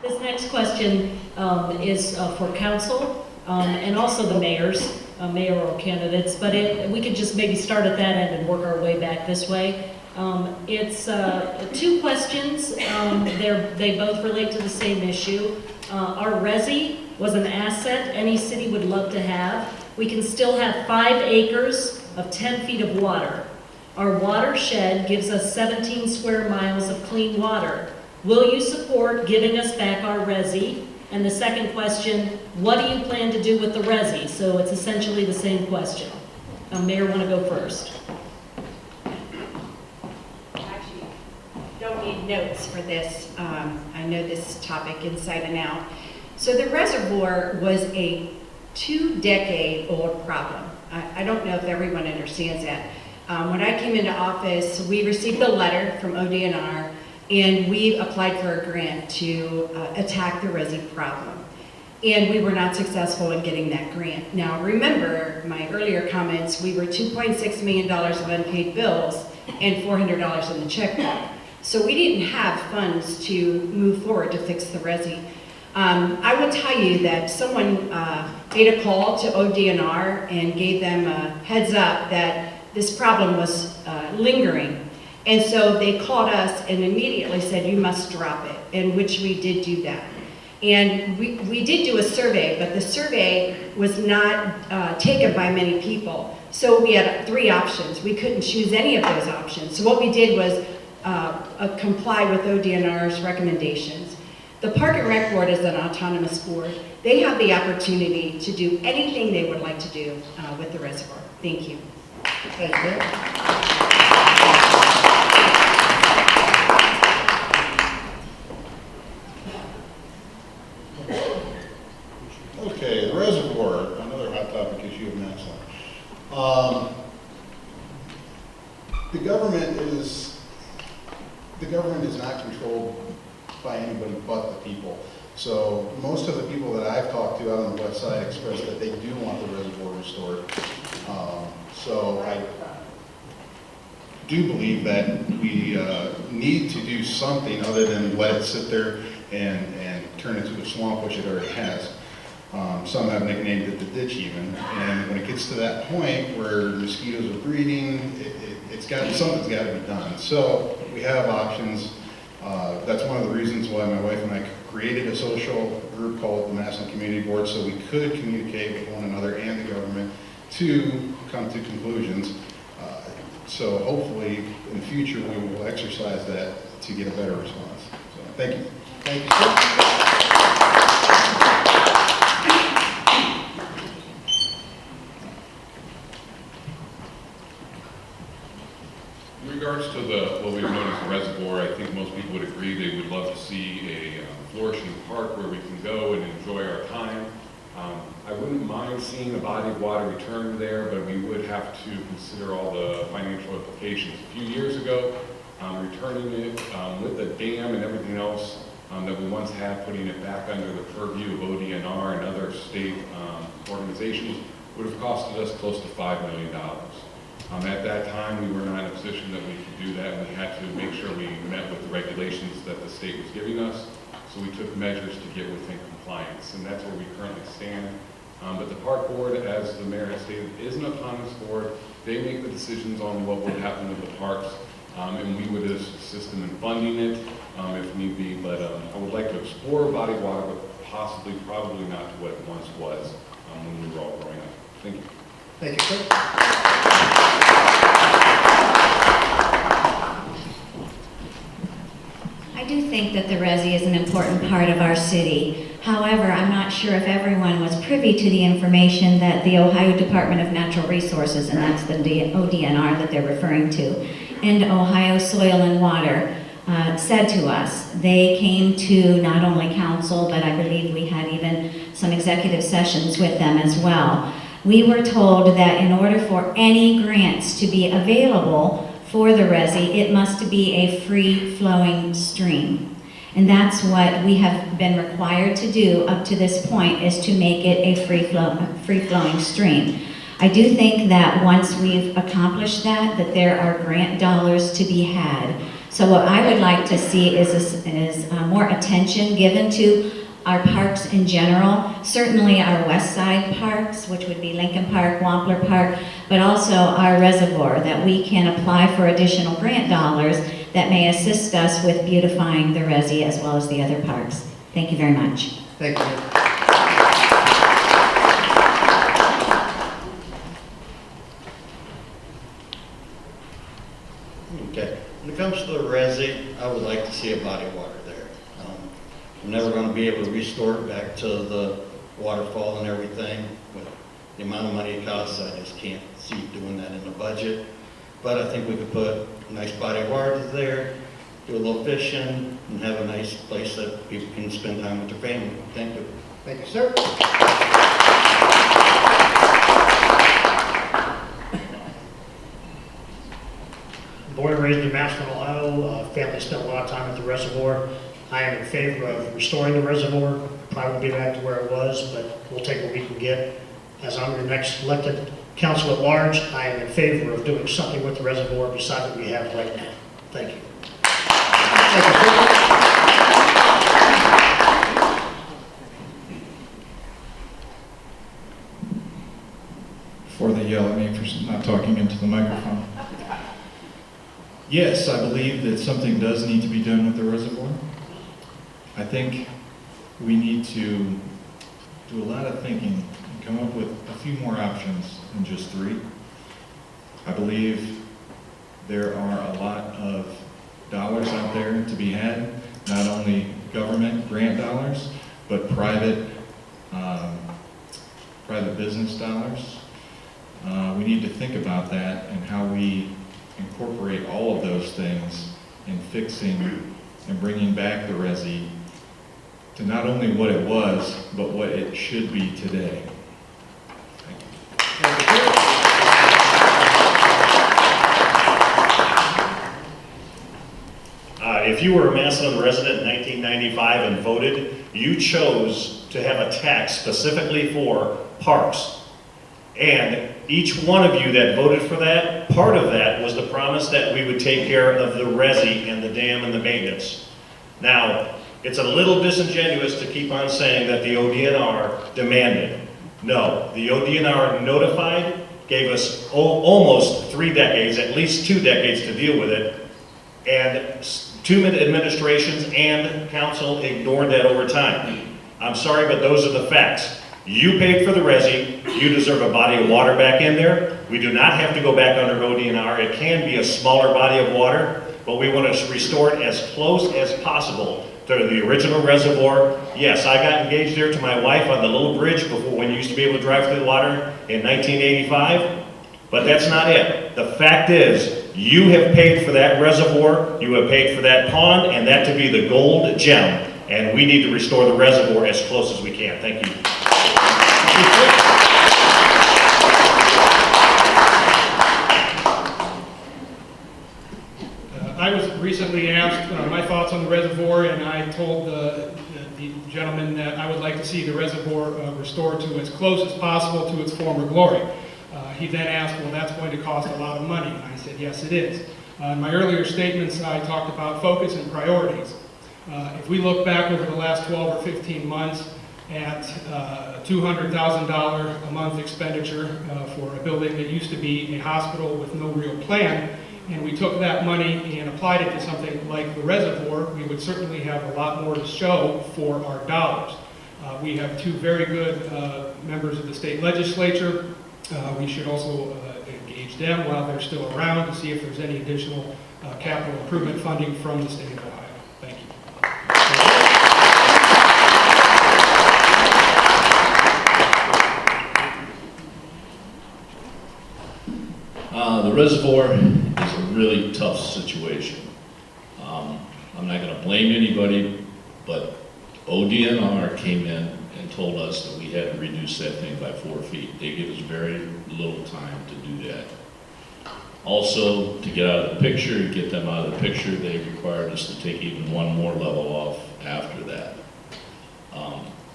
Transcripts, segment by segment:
This next question is for council and also the mayoral candidates, but we could just maybe start at that end and work our way back this way. It's two questions. They both relate to the same issue. Our Rezzy was an asset any city would love to have. We can still have 5 acres of 10 feet of water. Our watershed gives us 17 square miles of clean water. Will you support giving us back our Rezzy? And the second question, what do you plan to do with the Rezzy? So it's essentially the same question. Mayor, want to go first? Actually, don't need notes for this. I know this topic inside and out. So the reservoir was a 2-decade-old problem. I don't know if everyone understands that. When I came into office, we received a letter from ODNR, and we applied for a grant to attack the Rezzy problem. And we were not successful in getting that grant. Now remember my earlier comments, we were $2.6 million of unpaid bills and $400 in the checkbook. So we didn't have funds to move forward to fix the Rezzy. I will tell you that someone made a call to ODNR and gave them a heads up that this problem was lingering. And so they called us and immediately said, you must drop it, in which we did do that. And we did do a survey, but the survey was not taken by many people. So we had 3 options. We couldn't choose any of those options. So what we did was comply with ODNR's recommendations. The Park and Rec Board is an autonomous board. They have the opportunity to do anything they would like to do with the reservoir. Thank you. Thank you. Okay, the reservoir, another hot topic issue of Nassau. The government is not controlled by anybody but the people. So most of the people that I've talked to out on the west side express that they do want the reservoir restored. So I do believe that we need to do something other than let it sit there and turn into a swamp, which it already has. Some have nicknamed it the ditch even. And when it gets to that point where mosquitoes are breeding, something's got to be done. So we have options. That's one of the reasons why my wife and I created a social group called the National Community Board, so we could communicate with one another and the government to come to conclusions. So hopefully in the future we will exercise that to get a better response. So thank you. Thank you, sir. In regards to what we've known as the reservoir, I think most people would agree they would love to see a flourishing park where we can go and enjoy our time. I wouldn't mind seeing a body of water return there, but we would have to consider all the financial implications. A few years ago, returning it with the dam and everything else that we once had, putting it back under the purview of ODNR and other state organizations would have costed us close to $5 million. At that time, we were not in a position that we could do that. We had to make sure we met with the regulations that the state was giving us. So we took measures to get within compliance, and that's where we currently stand. But the park board, as the mayor has stated, is an autonomous board. They make the decisions on what would happen with the parks, and we would assist them in funding it if need be. But I would like to explore body of water, but possibly, probably not to what it once was when we were all growing up. Thank you. Thank you, sir. I do think that the Rezzy is an important part of our city. However, I'm not sure if everyone was privy to the information that the Ohio Department of Natural Resources, and that's the ODNR that they're referring to, and Ohio Soil and Water said to us. They came to not only council, but I believe we had even some executive sessions with them as well. We were told that in order for any grants to be available for the Rezzy, it must be a free-flowing stream. And that's what we have been required to do up to this point, is to make it a free-flowing stream. I do think that once we've accomplished that there are grant dollars to be had So what I would like to see is more attention given to our parks in general, certainly our west side parks, which would be Lincoln Park, Wampler Park, but also our reservoir, that we can apply for additional grant dollars that may assist us with beautifying the Rezzy as well as the other parks. Thank you very much. Thank you. Okay, when it comes to the Rezzy, I would like to see a body of water there. We're never going to be able to restore it back to the waterfall and everything. With the amount of money it costs, I just can't see doing that in the budget. But I think we could put a nice body of water there, do a little fishing, and have a nice place that people can spend time with their family. Thank you. Thank you, sir. Born and raised in Massillon, Ohio. Family spent a lot of time at the reservoir. I am in favor of restoring the reservoir. Probably won't be back to where it was, but we'll take what we can get. As I'm your next elected council at large, I am in favor of doing something with the reservoir besides what we have right now. Thank you. Thank you, sir. Before they yell at me for not talking into the microphone. Yes, I believe that something does need to be done with the reservoir. I think we need to do a lot of thinking and come up with a few more options than just 3. I believe there are a lot of dollars out there to be had, not only government grant dollars, but private business dollars. We need to think about that and how we incorporate all of those things in fixing and bringing back the Rezzy to not only what it was, but what it should be today. Thank you. If you were a Massillon resident in 1995 and voted, you chose to have a tax specifically for parks. And each one of you that voted for that, part of that was the promise that we would take care of the Rezzy and the dam and the maintenance. Now, it's a little disingenuous to keep on saying that the ODNR demanded. No, the ODNR notified, gave us almost 3 decades, at least 2 decades to deal with it, and 2 administrations and council ignored that over time. I'm sorry, but those are the facts. You paid for the Rezzy, you deserve a body of water back in there. We do not have to go back under ODNR. It can be a smaller body of water, but we want to restore it as close as possible to the original reservoir. Yes, I got engaged there to my wife on the little bridge before, when you used to be able to drive through the water in 1985, but that's not it. The fact is, you have paid for that reservoir, you have paid for that pond, and that to be the gold gem, and we need to restore the reservoir as close as we can. Thank you. I was recently asked my thoughts on the reservoir, and I told the gentleman that I would like to see the reservoir restored to as close as possible to its former glory. He then asked, well, that's going to cost a lot of money. And I said, yes, it is. In my earlier statements, I talked about focus and priorities. If we look back over the last 12 or 15 months at $200,000 a month expenditure for a building that used to be a hospital with no real plan, and we took that money and applied it to something like the reservoir, we would certainly have a lot more to show for our dollars. We have 2 very good members of the state legislature. We should also engage them while they're still around to see if there's any additional capital improvement funding from the state of Ohio. Thank you. The reservoir is a really tough situation. I'm not going to blame anybody, but ODNR came in and told us that we had to reduce that thing by 4 feet. They gave us very little time to do that. Also, to get out of the picture, get them out of the picture, they required us to take even 1 more level off after that.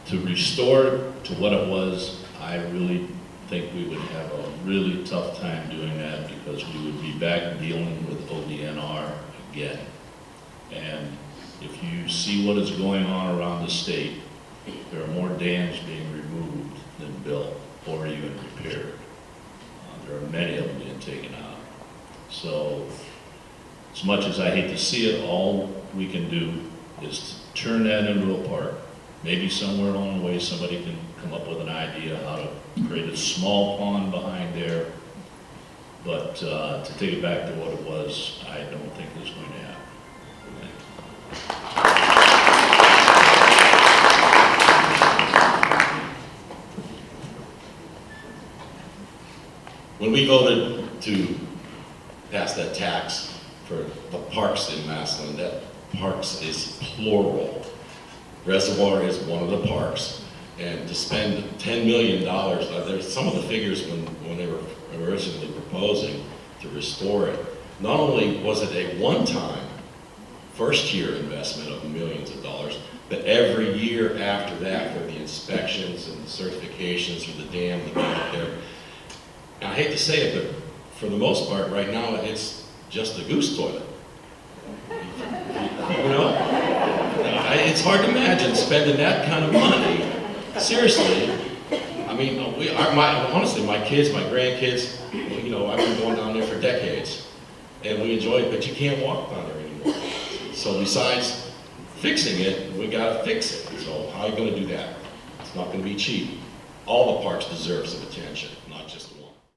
To restore it to what it was, I really think we would have a really tough time doing that, because we would be back dealing with ODNR again. And if you see what is going on around the state, there are more dams being removed than built or even repaired. There are many of them being taken out. So, as much as I hate to see it, all we can do is turn that into a park. Maybe somewhere along the way, somebody can come up with an idea how to create a small pond behind there. But to take it back to what it was, I don't think it's going to happen. When we voted to pass that tax for the parks in Massillon, that parks is plural. Reservoir is one of the parks. And to spend $10 million, there's some of the figures when they were originally proposing to restore it, not only was it a one-time first-year investment of millions of dollars, but every year after that for the inspections and the certifications for the dam to be out there. And I hate to say it, but for the most part, right now, it's just a goose toilet. You know? It's hard to imagine spending that kind of money. Seriously. I mean, honestly, my kids, my grandkids, you know, I've been going down there for decades. And we enjoy it, but you can't walk down there anymore. So besides fixing it, we gotta fix it. So how are you gonna do that? It's not gonna be cheap. All the parks deserve some attention.